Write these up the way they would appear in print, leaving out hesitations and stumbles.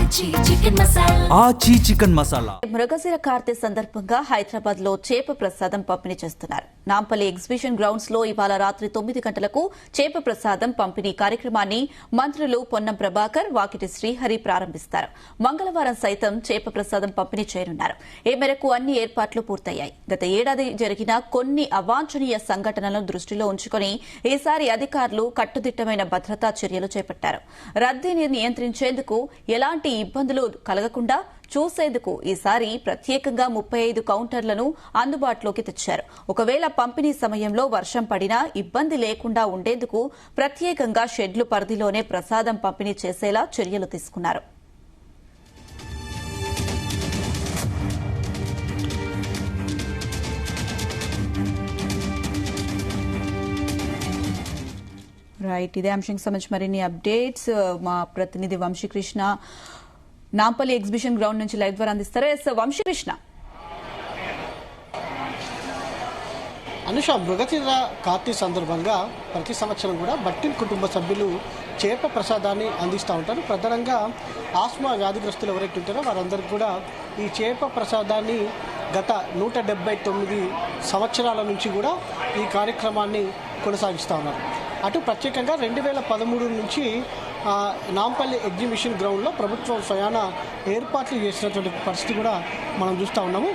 ఆచి చికెన్ మసాలా. మృగశిర కార్తె సందర్భంగా హైదరాబాద్ లో చేప ప్రసాదం పంపిణీ చేస్తున్నారు. నాంపల్లి ఎగ్జిబిషన్ గ్రౌండ్స్ లో ఇవాళ రాత్రి 9 గంటలకు చేప ప్రసాదం పంపిణీ కార్యక్రమాన్ని మంత్రులు పొన్నం ప్రభాకర్, వాకిటి శ్రీహరి ప్రారంభిస్తారు. మంగళవారం సైతం చేప ప్రసాదం పంపిణీ చేయనున్నారు. ఈ మేరకు అన్ని ఏర్పాట్లు పూర్తయ్యాయి. గత ఏడాది జరిగిన కొన్ని అవాంఛనీయ సంఘటనలను దృష్టిలో ఉంచుకుని ఈసారి అధికారులు కట్టుదిట్టమైన భద్రతా చర్యలు చేపట్టారు. రద్దీని నియంత్రించేందుకు ఎలాంటి ఇబ్బందులు కలగకుండా చూసేందుకు ఈసారి ప్రత్యేకంగా 35 కౌంటర్లను అందుబాటులోకి తెచ్చారు. ఒకవేళ పంపిణీ సమయంలో వర్షం పడినా ఇబ్బంది లేకుండా ఉండేందుకు ప్రత్యేకంగా షెడ్లు పరిధిలోనే ప్రసాదం పంపిణీ చేసేలా చర్యలు తీసుకున్నారు. రైట్, ఇదే అంశానికి సంబంధించి మరిన్ని అప్డేట్స్ మా ప్రతినిధి వంశీకృష్ణ నాంపల్లి ఎగ్జిబిషన్ గ్రౌండ్ నుంచి లైవ్ ద్వారా అందిస్తారు. వంశీకృష్ణ. అనుష, మృగశిర కార్తీ సందర్భంగా ప్రతి సంవత్సరం కూడా బట్టిల్ కుటుంబ సభ్యులు చేప ప్రసాదాన్ని అందిస్తూ ఉంటారు. ప్రధానంగా ఆస్మా వ్యాధిగ్రస్తులు ఎవరైతే ఉంటారో వారందరికీ కూడా ఈ చేప ప్రసాదాన్ని గత 179 సంవత్సరాల నుంచి కూడా ఈ కార్యక్రమాన్ని కొనసాగిస్తూ ఉన్నారు. అటు ప్రత్యేకంగా 2013 నుంచి నాంపల్లి ఎగ్జిబిషన్ గ్రౌండ్లో ప్రభుత్వం స్వయాన ఏర్పాట్లు చేసినటువంటి పరిస్థితి కూడా మనం చూస్తూ ఉన్నాము.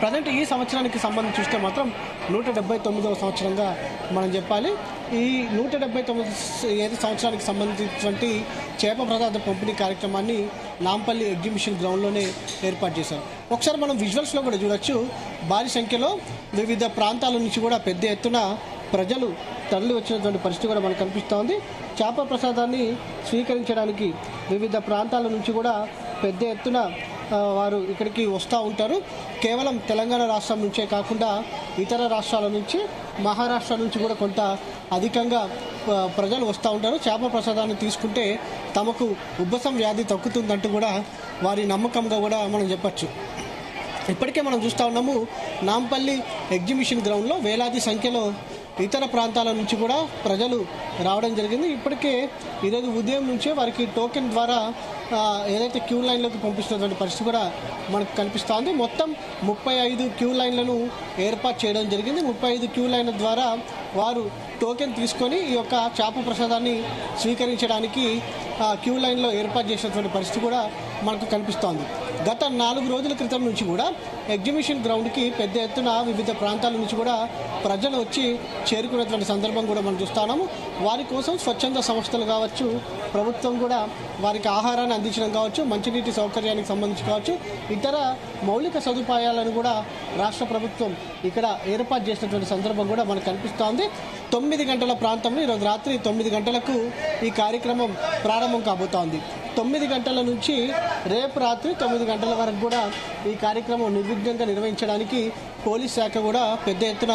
ప్రజెంట్ ఈ సంవత్సరానికి సంబంధించి చూస్తే మాత్రం 179వ సంవత్సరంగా మనం చెప్పాలి. ఈ 179 సంవత్సరానికి సంబంధించినటువంటి చేప ప్రసాద పంపిణీ కార్యక్రమాన్ని నాంపల్లి ఎగ్జిబిషన్ గ్రౌండ్లోనే ఏర్పాటు చేశారు. ఒకసారి మనం విజువల్స్లో కూడా చూడొచ్చు. భారీ సంఖ్యలో వివిధ ప్రాంతాల నుంచి కూడా పెద్ద ఎత్తున ప్రజలు తరలి వచ్చినటువంటి పరిస్థితి కూడా మనకు కనిపిస్తోంది. చేప ప్రసాదాన్ని స్వీకరించడానికి వివిధ ప్రాంతాల నుంచి కూడా పెద్ద ఎత్తున వారు ఇక్కడికి వస్తూ ఉంటారు. కేవలం తెలంగాణ రాష్ట్రం నుంచే కాకుండా ఇతర రాష్ట్రాల నుంచి, మహారాష్ట్ర నుంచి కూడా కొంత అధికంగా ప్రజలు వస్తూ ఉంటారు. చేప ప్రసాదాన్ని తీసుకుంటే తమకు ఉబ్బసం వ్యాధి తగ్గుతుందంటూ కూడా వారి నమ్మకంగా కూడా మనం చెప్పచ్చు. ఇప్పటికే మనం చూస్తూ ఉన్నాము, నాంపల్లి ఎగ్జిబిషన్ గ్రౌండ్లో వేలాది సంఖ్యలో ఇతర ప్రాంతాల నుంచి కూడా ప్రజలు రావడం జరిగింది. ఇప్పటికే ఈరోజు ఉదయం నుంచే వారికి టోకెన్ ద్వారా ఏదైతే క్యూ లైన్లోకి పంపిస్తున్నటువంటి పరిస్థితి కూడా మనకు కనిపిస్తోంది. మొత్తం 35 క్యూ లైన్లను ఏర్పాటు చేయడం జరిగింది. 35 క్యూ లైన్ల ద్వారా వారు టోకెన్ తీసుకొని ఈ యొక్క చేప ప్రసాదాన్ని స్వీకరించడానికి క్యూ లైన్లో ఏర్పాటు చేసినటువంటి పరిస్థితి కూడా మనకు కనిపిస్తోంది. గత 4 రోజుల క్రితం నుంచి కూడా ఎగ్జిబిషన్ గ్రౌండ్కి పెద్ద ఎత్తున వివిధ ప్రాంతాల నుంచి కూడా ప్రజలు వచ్చి చేరుకున్నటువంటి సందర్భం కూడా మనం చూస్తున్నాము. వారి కోసం స్వచ్ఛంద సంస్థలు కావచ్చు, ప్రభుత్వం కూడా వారికి ఆహారాన్ని అందించడం కావచ్చు, మంచినీటి సౌకర్యానికి సంబంధించి కావచ్చు, ఇతర మౌలిక సదుపాయాలను కూడా రాష్ట్ర ప్రభుత్వం ఇక్కడ ఏర్పాటు చేసినటువంటి సందర్భం కూడా మనకు కనిపిస్తోంది. 9 గంటల ప్రాంతంలో ఈరోజు రాత్రి 9 గంటలకు ఈ కార్యక్రమం ప్రారంభం కాబోతోంది. 9 గంటల నుంచి రేపు రాత్రి 9 గంటల వరకు కూడా ఈ కార్యక్రమం నిర్విఘ్నంగా నిర్వహించడానికి పోలీస్ శాఖ కూడా పెద్ద ఎత్తున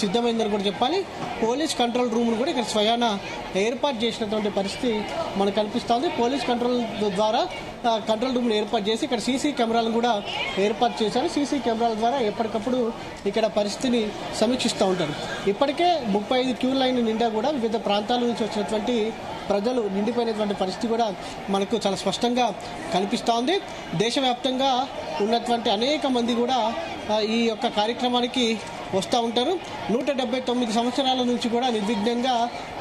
సిద్ధమైందని కూడా చెప్పాలి. పోలీస్ కంట్రోల్ రూమ్ను కూడా ఇక్కడ స్వయాన ఏర్పాటు చేసినటువంటి పరిస్థితి మనకు కనిపిస్తోంది. పోలీస్ కంట్రోల్ ద్వారా కంట్రోల్ రూమ్ను ఏర్పాటు చేసి ఇక్కడ సీసీ కెమెరాలను కూడా ఏర్పాటు చేశారు. సీసీ కెమెరాల ద్వారా ఎప్పటికప్పుడు ఇక్కడ పరిస్థితిని సమీక్షిస్తూ ఉంటారు. ఇప్పటికే 35 క్యూ లైన్ నిండా కూడా వివిధ ప్రాంతాల నుంచి వచ్చినటువంటి ప్రజలు నిండిపోయినటువంటి పరిస్థితి కూడా మనకు చాలా స్పష్టంగా కనిపిస్తోంది. దేశవ్యాప్తంగా ఉన్నటువంటి అనేక మంది కూడా ఈ యొక్క కార్యక్రమానికి వస్తూ ఉంటారు. 179 సంవత్సరాల నుంచి కూడా నిర్విఘ్నంగా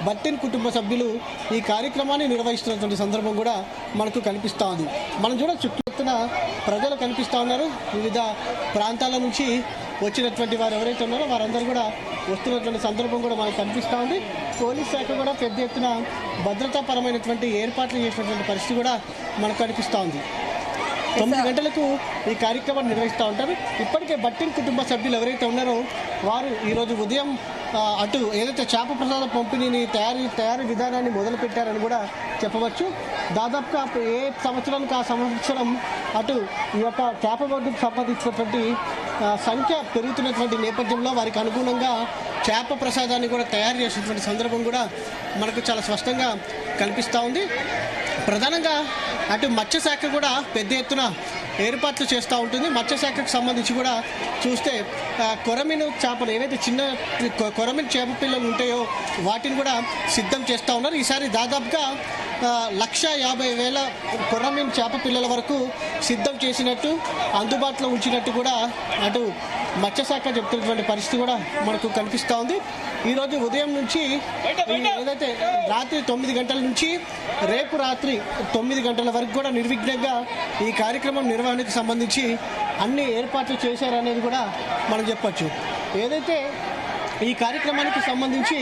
బట్టిన్ కుటుంబ సభ్యులు ఈ కార్యక్రమాన్ని నిర్వహిస్తున్నటువంటి సందర్భం కూడా మనకు కనిపిస్తూ ఉంది. మనం చూడ చుట్టూ ఎత్తున ప్రజలు కనిపిస్తూ ఉన్నారు. వివిధ ప్రాంతాల నుంచి వచ్చినటువంటి వారు ఎవరైతే ఉన్నారో వారందరూ కూడా వస్తున్నటువంటి సందర్భం కూడా మనకు కనిపిస్తూ ఉంది. పోలీస్ శాఖ కూడా పెద్ద ఎత్తున భద్రతాపరమైనటువంటి ఏర్పాట్లు చేసినటువంటి పరిస్థితి కూడా మనకు కనిపిస్తూ ఉంది. 9 గంటలకు ఈ కార్యక్రమాన్ని నిర్వహిస్తూ ఉంటారు. ఇప్పటికే బట్టిన్ కుటుంబ సభ్యులు ఎవరైతే ఉన్నారో వారు ఈరోజు ఉదయం అటు ఏదైతే చేప ప్రసాద పంపిణీని తయారీ విధానాన్ని మొదలుపెట్టారని కూడా చెప్పవచ్చు. దాదాపుగా ఏ సంవత్సరానికి ఆ సంవత్సరం అటు ఈ యొక్క చేప బోర్డుకు సంబంధించినటువంటి సంఖ్య పెరుగుతున్నటువంటి నేపథ్యంలో వారికి అనుగుణంగా చేప ప్రసాదాన్ని కూడా తయారు చేసినటువంటి సందర్భం కూడా మనకు చాలా స్పష్టంగా కనిపిస్తూ ఉంది. ప్రధానంగా అటు మత్స్యశాఖ కూడా పెద్ద ఎత్తున ఏర్పాట్లు చేస్తూ ఉంటుంది. మత్స్యశాఖకు సంబంధించి కూడా చూస్తే కొరమీను చేపలు ఏవైతే చిన్న కొరమీను చేప పిల్లలు ఉంటాయో వాటిని కూడా సిద్ధం చేస్తూ ఉన్నారు. ఈసారి దాదాపుగా 1,50,000 కొర్రమీన్ చేప పిల్లల వరకు సిద్ధం చేసినట్టు అందుబాటులో ఉంచినట్టు కూడా అటు మత్స్యశాఖ చెప్తున్నటువంటి పరిస్థితి కూడా మనకు కనిపిస్తూ ఉంది. ఈరోజు ఉదయం నుంచి ఏదైతే రాత్రి 9 గంటల నుంచి రేపు రాత్రి 9 గంటల వరకు కూడా నిర్విఘ్నంగా ఈ కార్యక్రమం నిర్వహణకు సంబంధించి అన్ని ఏర్పాట్లు చేశారనేది కూడా మనం చెప్పొచ్చు. ఏదైతే ఈ కార్యక్రమానికి సంబంధించి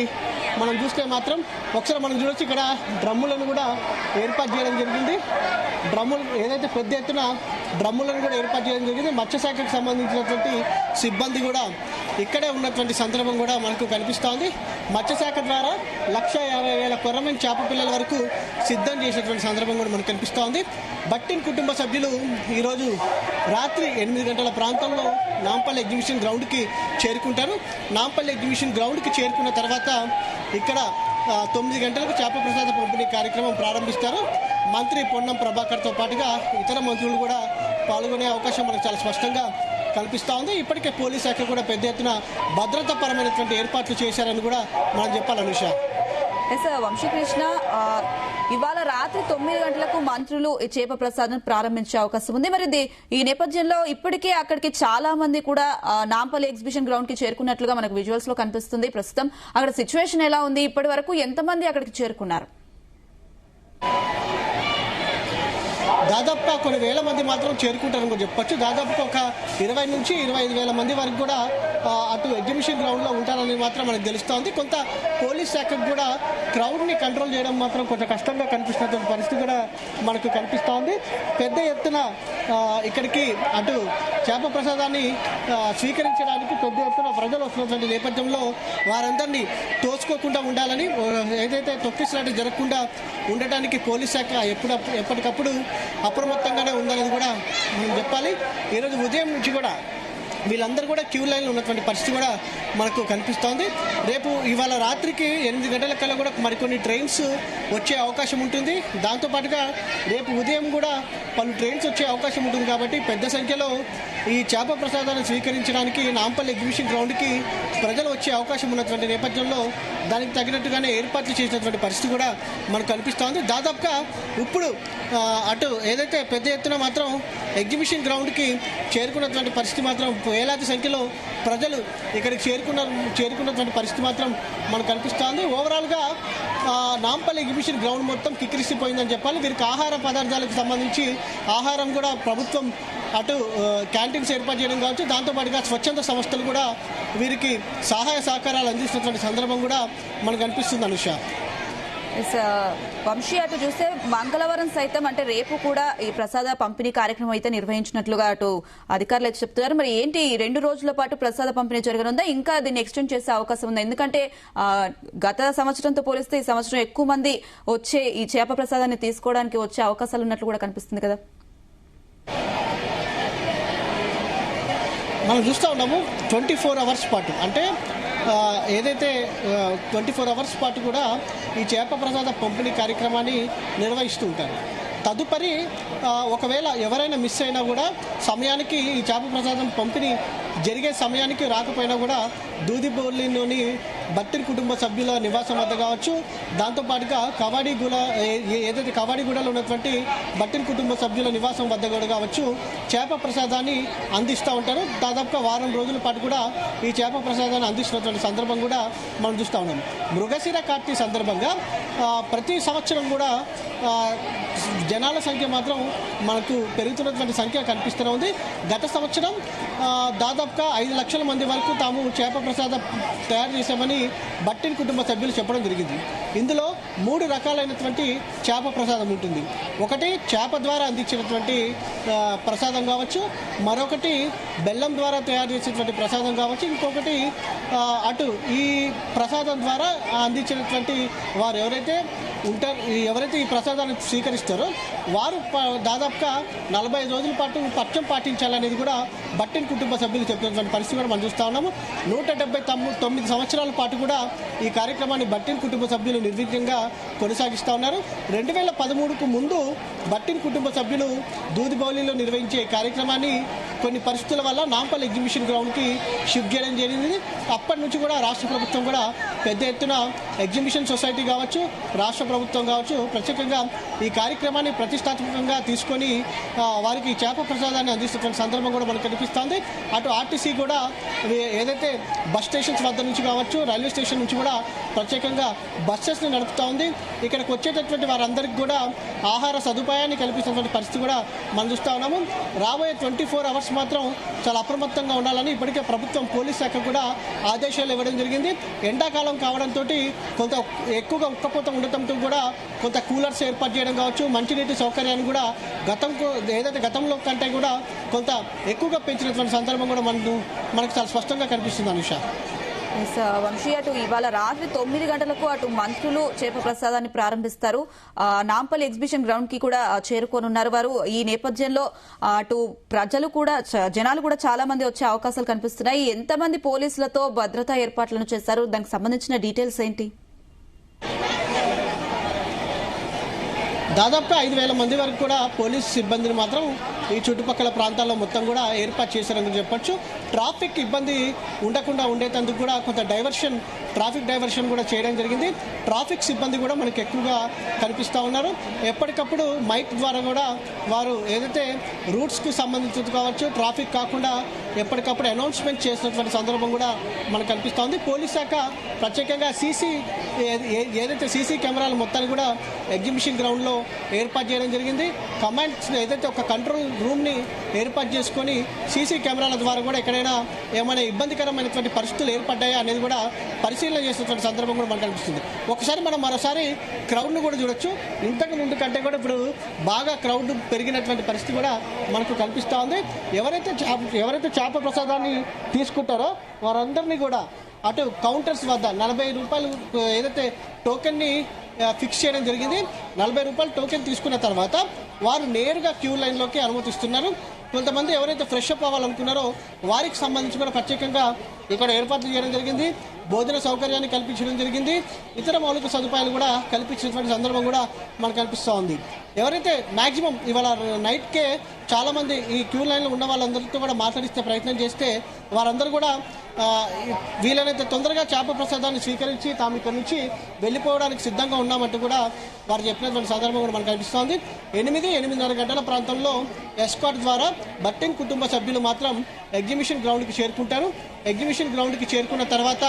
మనం చూస్తే మాత్రం ఒకసారి మనం చూడొచ్చు, ఇక్కడ డ్రమ్ములను కూడా ఏర్పాటు చేయడం జరిగింది. డ్రమ్ములు ఏదైతే పెద్ద ఎత్తున డ్రమ్ములను కూడా ఏర్పాటు చేయడం జరిగింది. మత్స్యశాఖకు సంబంధించినటువంటి సిబ్బంది కూడా ఇక్కడే ఉన్నటువంటి సందర్భం కూడా మనకు కనిపిస్తోంది. మత్స్యశాఖ ద్వారా 1,50,000 కొర్రమీన్ చేప పిల్లల వరకు సిద్ధం చేసినటువంటి సందర్భం కూడా మనకు కనిపిస్తోంది. బట్టిన్ కుటుంబ సభ్యులు ఈరోజు రాత్రి 8 గంటల ప్రాంతంలో నాంపల్లి ఎగ్జిబిషన్ గ్రౌండ్కి చేరుకుంటారు. నాంపల్లి ఎగ్జిబిషన్ గ్రౌండ్కి చేరుకున్న తర్వాత ఇక్కడ 9 గంటలకు చేప ప్రసాద పంపిణీ కార్యక్రమం ప్రారంభిస్తారు. మంత్రి పొన్నం ప్రభాకర్తో పాటుగా ఇతర మంత్రులు కూడా పాల్గొనే అవకాశం మనకు చాలా స్పష్టంగా కల్పిస్తూ ఉంది. ఇప్పటికే పోలీస్ శాఖ కూడా పెద్ద ఎత్తున భద్రతాపరమైనటువంటి ఏర్పాట్లు చేశారని కూడా మనం చెప్పాలి. అనుష, వంశీకృష్ణ, ఇవాళ రాత్రి 9 గంటలకు మంత్రులు ఈ చేప ప్రసాదం ప్రారంభించే అవకాశం ఉంది. మరి ఈ నేపథ్యంలో ఇప్పటికే అక్కడికి చాలా మంది కూడా నాంపల్లి ఎగ్జిబిషన్ గ్రౌండ్ కి చేరుకున్నట్లుగా మనకు విజువల్స్ లో కనిపిస్తుంది. ప్రస్తుతం అక్కడ సిచ్యువేషన్ ఎలా ఉంది? ఇప్పటి వరకు ఎంతమంది అక్కడికి చేరుకున్నారు? దాదాపుగా కొన్ని వేల మంది మాత్రం చేరుకుంటారని కూడా చెప్పొచ్చు. దాదాపుగా ఒక 20 నుంచి 25,000 మంది వరకు కూడా అటు ఎగ్జిబిషన్ గ్రౌండ్లో ఉంటారని మాత్రం మనకు తెలుస్తోంది. కొంత పోలీస్ శాఖకు కూడా క్రౌడ్ని కంట్రోల్ చేయడం మాత్రం కొంచెం కష్టంగా కనిపిస్తున్నటువంటి పరిస్థితి కూడా మనకు కనిపిస్తోంది. పెద్ద ఎత్తున ఇక్కడికి అటు చేప ప్రసాదాన్ని స్వీకరించడానికి పెద్ద ఎత్తున ప్రజలు వస్తున్నటువంటి నేపథ్యంలో వారందరినీ తోచుకోకుండా ఉండాలని, ఏదైతే తొక్కిసలాట జరగకుండా ఉండటానికి పోలీస్ శాఖ ఎప్పటికప్పుడు అప్రమత్తంగానే ఉందనేది కూడా మనం చెప్పాలి. ఈరోజు ఉదయం నుంచి కూడా వీళ్ళందరూ కూడా క్యూ లైన్లో ఉన్నటువంటి పరిస్థితి కూడా మనకు కనిపిస్తోంది. ఇవాళ రాత్రికి 8 గంటల కల్లా కూడా మరికొన్ని ట్రైన్స్ వచ్చే అవకాశం ఉంటుంది. దాంతోపాటుగా రేపు ఉదయం కూడా పలు ట్రైన్స్ వచ్చే అవకాశం ఉంటుంది. కాబట్టి పెద్ద సంఖ్యలో ఈ చేప ప్రసాదాన్ని స్వీకరించడానికి నాంపల్లి ఎగ్జిబిషన్ గ్రౌండ్కి ప్రజలు వచ్చే అవకాశం ఉన్నటువంటి నేపథ్యంలో దానికి తగినట్టుగానే ఏర్పాట్లు చేసినటువంటి పరిస్థితి కూడా మనకు కనిపిస్తోంది. దాదాపుగా ఇప్పుడు అటు ఏదైతే పెద్ద ఎత్తున మాత్రం ఎగ్జిబిషన్ గ్రౌండ్కి చేరుకున్నటువంటి పరిస్థితి మాత్రం వేలాది సంఖ్యలో ప్రజలు ఇక్కడికి చేరుకున్నటువంటి పరిస్థితి మాత్రం మనకు కనిపిస్తోంది. ఓవరాల్గా నాంపల్లి ఎగ్జిబిషన్ గ్రౌండ్ మొత్తం కిక్కిరిసిపోయిందని చెప్పాలి. వీరికి ఆహార పదార్థాలకు సంబంధించి ఆహారం కూడా ప్రభుత్వం అటు క్యాంటీన్స్ ఏర్పాటు చేయడం కావచ్చు, దాంతోపాటుగా స్వచ్ఛంద సంస్థలు కూడా వీరికి సహాయ సహకారాలు అందిస్తున్నటువంటి సందర్భం కూడా మనకు కనిపిస్తుంది. అనుష, వంశీ, అటు చూస్తే మంగళవారం సైతం అంటే రేపు కూడా ఈ ప్రసాద పంపిణీ కార్యక్రమం అయితే నిర్వహించినట్లుగా అటు అధికారులు అయితే చెప్తున్నారు. మరి ఏంటి 2 రోజుల పాటు ప్రసాద పంపిణీ జరగనుందా? ఇంకా దీన్ని ఎక్స్టెండ్ చేసే అవకాశం ఉందా? ఎందుకంటే గత సంవత్సరంతో పోలిస్తే ఈ సంవత్సరం ఎక్కువ మంది వచ్చే ఈ చేప ప్రసాదాన్ని తీసుకోవడానికి వచ్చే అవకాశాలు ఉన్నట్లు కూడా కనిపిస్తుంది కదా. మనం చూస్తూ ఉన్నాము 24 అవర్స్ పాటు, అంటే ఏదైతే 24 అవర్స్ పాటు కూడా ఈ చేప ప్రసాద పంపిణీ కార్యక్రమాన్ని నిర్వహిస్తూ ఉంటారు. తదుపరి ఒకవేళ ఎవరైనా మిస్ అయినా కూడా సమయానికి ఈ చేప ప్రసాదం పంపిణీ జరిగే సమయానికి రాకపోయినా కూడా దూదిబోలిలోని బట్టిన్ కుటుంబ సభ్యుల నివాసం వద్ద కావచ్చు, దాంతోపాటుగా ఏదైతే కవాడిగూడలో ఉన్నటువంటి బట్టిన్ కుటుంబ సభ్యుల నివాసం వద్ద కూడా కావచ్చు చేప ప్రసాదాన్ని అందిస్తూ ఉంటారు. దాదాపుగా వారం రోజుల పాటు కూడా ఈ చేప ప్రసాదాన్ని అందిస్తున్నటువంటి సందర్భం కూడా మనం చూస్తూ ఉన్నాం. మృగశిర కార్తీ సందర్భంగా ప్రతి సంవత్సరం కూడా జనాల సంఖ్య మాత్రం మనకు పెరుగుతున్నటువంటి సంఖ్య కనిపిస్తూనే ఉంది. గత సంవత్సరం దాదాపుగా 5 లక్షల మంది వరకు తాము చేప ప్రసాదం తయారు చేశామని బట్టిన్ కుటుంబ సభ్యులు చెప్పడం జరిగింది. ఇందులో 3 రకాలైనటువంటి చేప ప్రసాదం ఉంటుంది. ఒకటి చేప ద్వారా అందించినటువంటి ప్రసాదం కావచ్చు, మరొకటి బెల్లం ద్వారా తయారు చేసినటువంటి ప్రసాదం కావచ్చు, ఇంకొకటి అటు ఈ ప్రసాదం ద్వారా అందించినటువంటి వారు ఎవరైతే ఈ ప్రసాదాన్ని స్వీకరిస్తారో వారు దాదాపుగా 45 రోజుల పాటు పథ్యం పాటించాలనేది కూడా బట్టిన్ కుటుంబ సభ్యులు చెప్తున్నటువంటి పరిస్థితి కూడా మనం చూస్తూ ఉన్నాము. 179 సంవత్సరాల పాటు కూడా ఈ కార్యక్రమాన్ని బట్టిన్ కుటుంబ సభ్యులు నిర్విఘ్నంగా ప్రత్యేకంగా కొనసాగిస్తూ ఉన్నారు. 2013కు ముందు భట్టిన్ కుటుంబ సభ్యులు దూదిబౌలిలో నిర్వహించే కార్యక్రమాన్ని కొన్ని పరిస్థితుల వల్ల నాంపల్లి ఎగ్జిబిషన్ గ్రౌండ్కి షిఫ్ట్ చేయడం జరిగింది. అప్పటి నుంచి కూడా రాష్ట్ర ప్రభుత్వం కూడా పెద్ద ఎత్తున ఎగ్జిబిషన్ సొసైటీ కావచ్చు, రాష్ట్ర ప్రభుత్వం కావచ్చు ప్రత్యేకంగా ఈ కార్యక్రమాన్ని ప్రతిష్టాత్మకంగా తీసుకొని వారికి చేప ప్రసాదాన్ని అందిస్తున్న సందర్భం కూడా మనకు కనిపిస్తుంది. అటు ఆర్టీసీ కూడా ఏదైతే బస్ స్టేషన్స్ వద్ద నుంచి కావచ్చు, రైల్వే స్టేషన్ నుంచి కూడా ప్రత్యేకంగా బస్సెస్ని నడుపుతూ ఉంది. ఇక్కడికి వచ్చేటటువంటి వారందరికీ కూడా ఆహార సదుపాయాన్ని కల్పిస్తున్నటువంటి పరిస్థితి కూడా మనం చూస్తూ ఉన్నాము. రాబోయే 24 అవర్స్ మాత్రం చాలా అప్రమత్తంగా ఉండాలని ఇప్పటికే ప్రభుత్వం పోలీస్ శాఖ కూడా ఆదేశాలు ఇవ్వడం జరిగింది. ఎండాకాలం కావడంతో కొంత ఎక్కువగా ఉక్కపోత ఉండటంతో కూడా కొంత కూలర్స్ ఏర్పాటు చేయడం కావచ్చు, మంచినీటి సౌకర్యాన్ని కూడా గతంలో కంటే కూడా కొంత ఎక్కువగా పెంచినటువంటి సందర్భం కూడా మనకు చాలా స్పష్టంగా కనిపిస్తుంది అనుష. వంశీ, అటు ఇవాళ రాత్రి 9 గంటలకు అటు మంత్రులు చేప ప్రసాదాన్ని ప్రారంభిస్తారు. నాంపల్లి ఎగ్జిబిషన్ గ్రౌండ్ కి కూడా చేరుకోనున్నారు వారు. ఈ నేపథ్యంలో అటు జనాలు కూడా చాలా మంది వచ్చే అవకాశాలు కనిపిస్తున్నాయి. ఎంతమంది పోలీసులతో భద్రతా ఏర్పాట్లను చేశారు? దానికి సంబంధించిన డీటెయిల్స్ ఏంటి? దాదాపుగా 5,000 మంది వరకు కూడా పోలీసు సిబ్బందిని మాత్రం ఈ చుట్టుపక్కల ప్రాంతాల్లో మొత్తం కూడా ఏర్పాటు చేశారని చెప్పొచ్చు. ట్రాఫిక్ ఇబ్బంది ఉండకుండా ఉండేందుకు కూడా కొంత ట్రాఫిక్ డైవర్షన్ కూడా చేయడం జరిగింది. ట్రాఫిక్ సిబ్బంది కూడా మనకు ఎక్కువగా కనిపిస్తూ ఉన్నారు. ఎప్పటికప్పుడు మైక్ ద్వారా కూడా వారు ఏదైతే రూట్స్కు సంబంధించి కావచ్చు, ట్రాఫిక్ కాకుండా ఎప్పటికప్పుడు అనౌన్స్మెంట్ చేసినటువంటి సందర్భం కూడా మనకు కనిపిస్తూ ఉంది. పోలీస్ శాఖ ప్రత్యేకంగా ఏదైతే సీసీ కెమెరాలు మొత్తాన్ని కూడా ఎగ్జిబిషన్ గ్రౌండ్లో ఏర్పాటు చేయడం జరిగింది. కమాండ్స్ ఏదైతే ఒక కంట్రోల్ రూమ్ని ఏర్పాటు చేసుకొని సీసీ కెమెరాల ద్వారా కూడా ఎక్కడైనా ఏమైనా ఇబ్బందికరమైనటువంటి పరిస్థితులు ఏర్పడ్డాయా అనేది కూడా పరిశీలన చేసినటువంటి సందర్భం కూడా మనకు కనిపిస్తుంది. ఒకసారి మనం మరోసారి క్రౌడ్ను కూడా చూడొచ్చు. ఇంతకు ముందు కంటే కూడా ఇప్పుడు బాగా క్రౌడ్ పెరిగినటువంటి పరిస్థితి కూడా మనకు కనిపిస్తూ ఉంది. ఎవరైతే చేప ప్రసాదాన్ని తీసుకుంటారో వారందరినీ కూడా అటు కౌంటర్స్ వద్ద 40 రూపాయలు ఏదైతే టోకెన్ని ఫిక్స్ చేయడం జరిగింది. 40 రూపాయలు టోకెన్ తీసుకున్న తర్వాత వారు నేరుగా క్యూ లైన్లోకి అనుమతిస్తున్నారు. కొంతమంది ఎవరైతే ఫ్రెష్ అప్ అవ్వాలనుకున్నారో వారికి సంబంధించి కూడా ప్రత్యేకంగా ఇక్కడ ఏర్పాట్లు చేయడం జరిగింది. భోజన సౌకర్యాన్ని కల్పించడం జరిగింది. ఇతర మౌలిక సదుపాయాలు కూడా కల్పించినటువంటి సందర్భం కూడా మనకు కనిపిస్తూ ఉంది. ఎవరైతే మ్యాక్సిమం ఇవాళ నైట్కే చాలామంది ఈ క్యూ లైన్లో ఉన్న వాళ్ళందరితో కూడా మాట్లాడిస్తే ప్రయత్నం చేస్తే వారందరూ కూడా వీలైనంత తొందరగా చేప ప్రసాదాన్ని స్వీకరించి తాము ఇక్కడ నుంచి వెళ్ళిపోవడానికి సిద్ధంగా ఉన్నామంటూ కూడా వారు చెప్పినటువంటి సందర్భం కూడా మనకు కనిపిస్తోంది. 8-8:30 గంటల ప్రాంతంలో ఎస్కాట్ ద్వారా భట్టిన్ కుటుంబ సభ్యులు మాత్రం ఎగ్జిబిషన్ గ్రౌండ్కి చేరుకుంటారు. ఎగ్జిబిషన్ గ్రౌండ్కి చేరుకున్న తర్వాత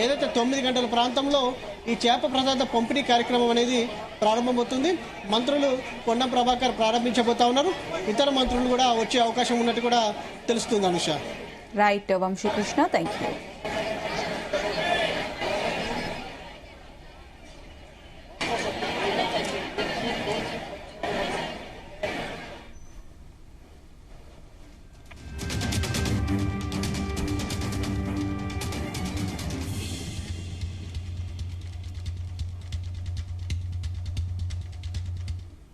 ఏదైతే 9 గంటల ప్రాంతంలో ఈ చేప ప్రసాద పంపిణీ కార్యక్రమం అనేది ప్రారంభమవుతుంది. మంత్రులు పొన్నం ప్రభాకర్ ప్రారంభించబోతా ఉన్నారు. ఇతర మంత్రులు కూడా వచ్చే అవకాశం ఉన్నట్టు కూడా తెలుస్తుంది Anusha. Right Vamsikrishna, thank you.